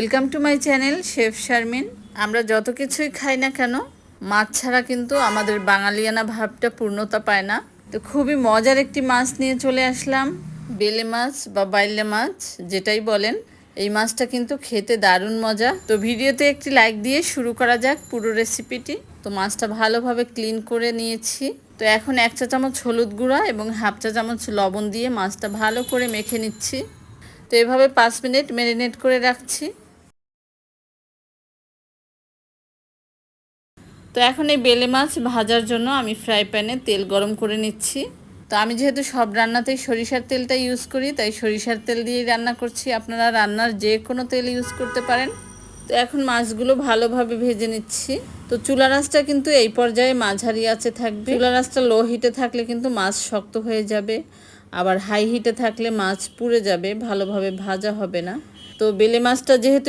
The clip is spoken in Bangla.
Welcome to my channel chef Sharmin. আমরা যত কিছুই খাই না কেন, মাছ ছাড়া কিন্তু আমাদের বাঙালিয়ানা ভাবটা পূর্ণতা পায় না। তো খুবই মজার একটি মাছ নিয়ে চলে আসলাম, বেলে মাছ বা বাইলে মাছ যেটাই বলেন। এই মাছটা কিন্তু খেতে দারুণ মজা। তো ভিডিওতে একটি লাইক দিয়ে শুরু করা যাক পুরো রেসিপিটি। তো মাছটা ভালোভাবে ক্লিন করে নিয়েছি। তো এখন 1 চা চামচ হলুদ গুঁড়া এবং হাফ চা চামচ লবণ দিয়ে মাছটা ভালো করে মেখে নিচ্ছি। তো এভাবে 5 মিনিট ম্যারিনেট করে রাখছি। তো এখন এই বেলে মাছ ভাজার জন্য আমি ফ্রাই প্যানে তেল গরম করে নিচ্ছি। তো আমি যেহেতু সব রান্নাতেই সরিষার তেলটা ইউজ করি, তাই সরিষার তেল দিয়েই রান্না করছি। আপনারা রান্নার যে কোনো তেল ইউজ করতে পারেন। তো এখন মাছগুলো ভালোভাবে ভেজে নিচ্ছি। তো চুলা আঁচটা কিন্তু এই পর্যায়ে মাঝারি আঁচে থাকবে। চুলা আঁচটা লো হিটে থাকলে কিন্তু মাছ শক্ত হয়ে যাবে, আবার হাই হিটে থাকলে মাছ পুড়ে যাবে, ভালোভাবে ভাজা হবে না। তো বেলে মাছটা যেহেতু